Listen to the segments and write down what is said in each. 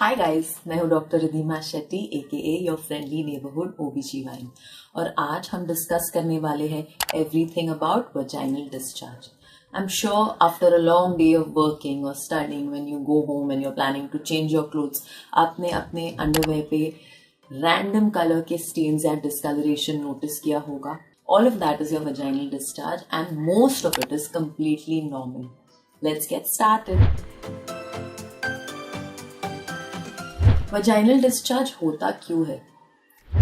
Hi guys, मैं हूं doctor Ridhima Shetty AKA your friendly neighbourhood OBGYN और आज हम डिस्कस करने वाले हैं everything about vaginal discharge. I'm sure after a long day of working or studying, when you go home and you're planning to change your clothes, आपने अपने underwear पे random colour के स्टेन्स या डिस्कलरेशन नोटिस किया होगा. All of that is your vaginal discharge and most of it is completely normal. Let's get started. Vaginal discharge होता क्यों है?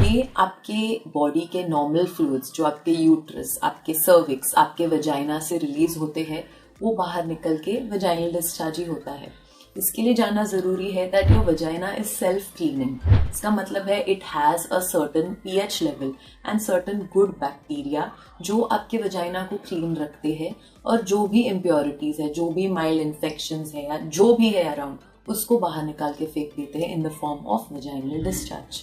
ये आपके बॉडी के नॉर्मल फ्लूइड्स जो आपके यूट्रस, आपके सर्विक्स, आपके वजाइना से रिलीज होते हैं वो बाहर निकल के वजाइनल डिस्चार्ज ही होता है. इसके लिए जानना जरूरी है that your vagina is self cleaning. इसका मतलब है it has a certain pH level and certain good bacteria जो आपके वजाइना को क्लीन रखते हैं और जो भी इम्प्योरिटीज है, जो भी माइल्ड इन्फेक्शंस है या जो भी है अराउंड उसको बाहर निकाल के फेंक देते हैं in the form of vaginal discharge.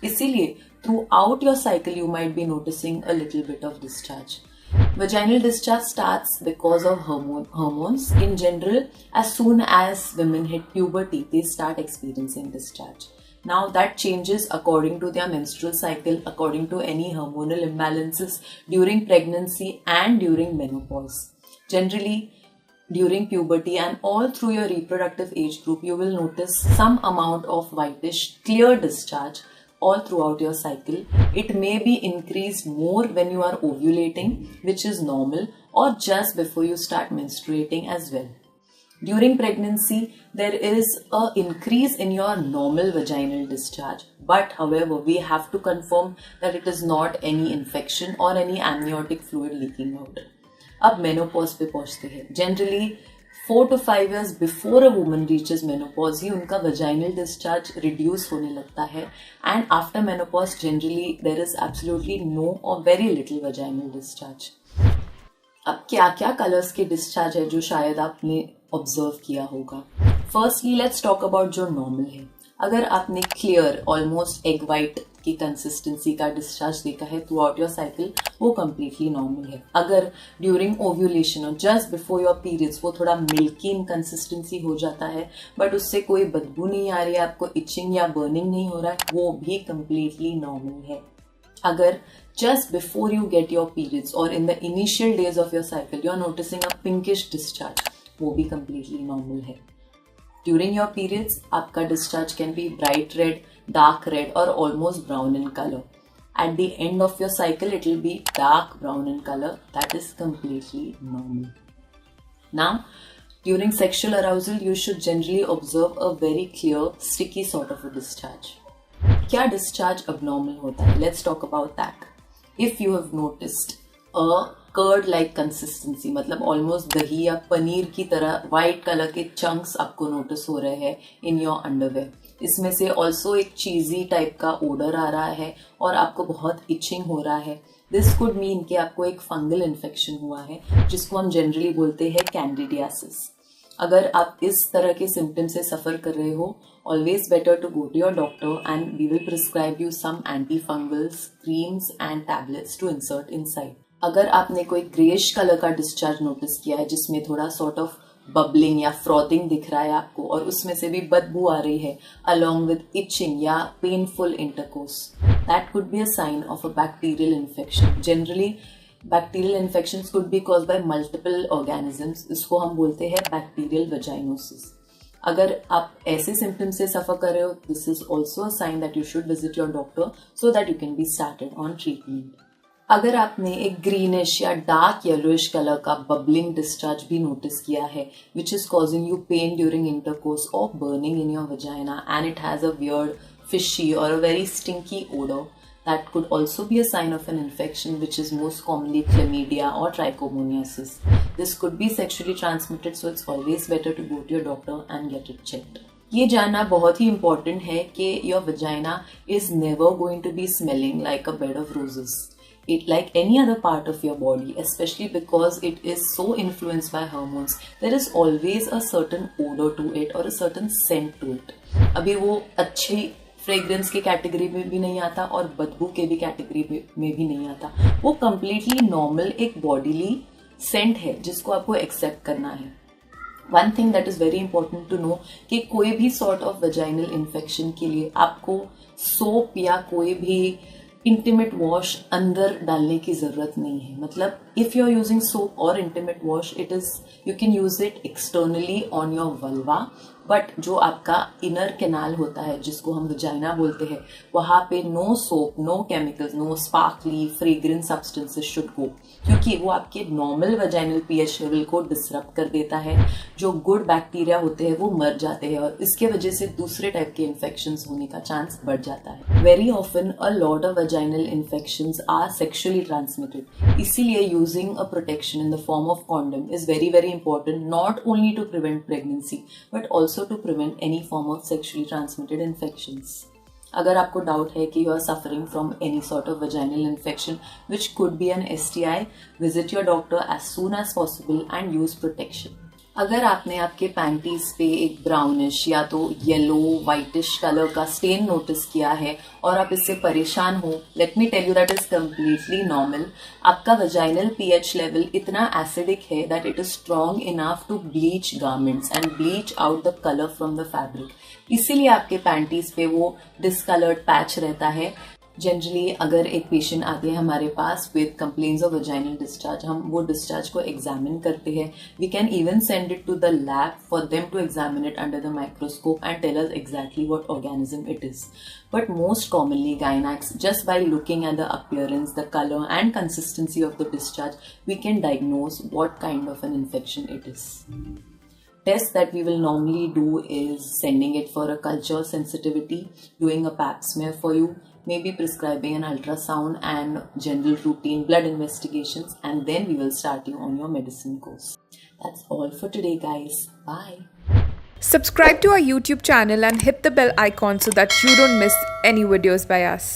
इसीलिए throughout your cycle you might be noticing a little bit of discharge. Vaginal discharge starts because of hormones. In general, as soon as women hit puberty, they start experiencing discharge. Now that changes according to their menstrual cycle, according to any hormonal imbalances during pregnancy and during menopause. Generally, during puberty and all through your reproductive age group, you will notice some amount of whitish, clear discharge all throughout your cycle. It may be increased more when you are ovulating, which is normal, or just before you start menstruating as well. During pregnancy, there is an increase in your normal vaginal discharge, but however, we have to confirm that it is not any infection or any amniotic fluid leaking out. अब menopause पे पहुंचते हैं. Generally 4 to 5 years before a woman reaches menopause ही उनका vaginal discharge reduce होने लगता है and after menopause generally there is absolutely no or very little vaginal discharge. अब क्या क्या कलर्स के डिस्चार्ज है जो शायद आपने ऑब्जर्व किया होगा. फर्स्टली लेट्स टॉक अबाउट जो नॉर्मल है. अगर आपने क्लियर ऑलमोस्ट एग वाइट की कंसिस्टेंसी का डिस्चार्ज देखा है थ्रू आउट योर साइकिल, वो कम्प्लीटली नॉर्मल है. अगर ड्यूरिंग ओव्यूलेशन और जस्ट बिफोर योर पीरियड्स वो थोड़ा मिल्की इन कंसिस्टेंसी हो जाता है बट उससे कोई बदबू नहीं आ रही है, आपको इचिंग या बर्निंग नहीं हो रहा है, वो भी कम्प्लीटली नॉर्मल है. अगर just before you get your periods or in the initial days of your cycle you are noticing a pinkish discharge, वो भी completely normal है. During your periods आपका discharge can be bright red, dark red or almost brown in color. At the end of your cycle it will be dark brown in color. That is completely normal. Now during sexual arousal you should generally observe a very clear sticky sort of a discharge. क्या discharge abnormal होता है? Let's talk about that. If you have noticed a curd like consistency, मतलब almost दही या पनीर की तरह white color के chunks आपको notice हो रहे हैं in your underwear. इसमें से also एक cheesy type का odor आ रहा है और आपको बहुत itching हो रहा है. This could mean कि आपको एक fungal infection हुआ है जिसको हम generally बोलते हैं candidiasis. अगर आप इस तरह के सिम्टम से सफर कर रहे हो, always better to go to your doctor and we will prescribe you some anti fungals creams and tablets to insert inside. अगर आपने कोई ग्रेइश कलर का डिस्चार्ज नोटिस किया है जिसमें थोड़ा सॉर्ट ऑफ बबलिंग या फ्रॉथिंग दिख रहा है आपको और उसमें से भी बदबू आ रही है अलॉन्ग विद इचिंग या painful intercourse, that could be a sign of a bacterial infection. Generally bacterial infections could be caused by multiple organisms. इसको हम बोलते हैं बैक्टीरियल वजाइनोसिस. अगर आप ऐसे सिम्टम्स से सफर कर रहे हो, this is also a sign that you should visit your doctor so that you can be started on treatment. अगर आपने एक ग्रीनिश या डार्क येलोइश कलर का बबलिंग डिस्चार्ज भी नोटिस किया है which is causing you pain during intercourse और burning in your vagina and it has a weird fishy और a very stinky odor, that could also be a sign of an infection which is most commonly chlamydia or trichomoniasis. This could be sexually transmitted, so it's always better to go to your doctor and get it checked. ये जानना बहुत ही important है कि your vagina is never going to be smelling like a bed of roses. It like any other part of your body, especially because it is so influenced by hormones, there is always a certain odor to it or a certain scent to it. अभी वो अच्छी fragrance के category में भी नहीं आता और बदबू के भी कैटेगरी में भी नहीं आता. वो कम्प्लीटली नॉर्मल एक बॉडीली सेंट है जिसको आपको एक्सेप्ट करना है. One thing that is very important to know कि कोई भी सॉर्ट ऑफ वजाइनल इन्फेक्शन के लिए आपको सोप या कोई भी इंटीमेट वॉश अंदर डालने की जरूरत नहीं है. मतलब if you are using soap और intimate wash, it is you can use it externally on your vulva, but जो आपका इनर कैनाल होता है जिसको हम वजाइना बोलते हैं, वहां पे no soap, no chemicals, no sparkly fragrance substances should go, क्योंकि वो आपके नॉर्मल वजाइनल पीएच लेवल को डिसरप्ट कर देता है. जो गुड बैक्टीरिया होते हैं वो मर जाते हैं और इसके वजह से दूसरे टाइप के इन्फेक्शंस होने का चांस बढ़ जाता है. Very often a lot of vaginal infections are sexually transmitted. इसीलिए using a protection in the form of condom is very very important, not only to prevent pregnancy but also to prevent any form of sexually transmitted infections. अगर आपको doubt है कि you are suffering from any sort of vaginal infection which could be an STI, visit your doctor as soon as possible and use protection. अगर आपने आपके panties पे एक brownish या तो येलो वाइटिश कलर का स्टेन नोटिस किया है और आप इससे परेशान हो, let me tell you that is completely normal. आपका वजाइनल पीएच लेवल इतना एसिडिक है that it is strong enough to bleach garments and bleach out the colour from the fabric. इसीलिए आपके पैंटीज पे वो डिसकलर्ड पैच रहता है. Generally अगर एक पेशेंट आते हैं हमारे पास with complaints of vaginal discharge, हम वो डिस्चार्ज को एग्जामिन करते हैं. We can even send it to the lab for them to examine it under the microscope and tell us exactly what organism it is. But most commonly gynacs, just by looking at the appearance, the color and consistency of the discharge, we can diagnose what kind of an infection it is. Test that we will normally do is sending it for a culture sensitivity, doing a pap smear for you, maybe prescribing an ultrasound and general routine blood investigations, and then we will start you on your medicine course. That's all for today, guys. Bye. Subscribe to our YouTube channel and hit the bell icon so that you don't miss any videos by us.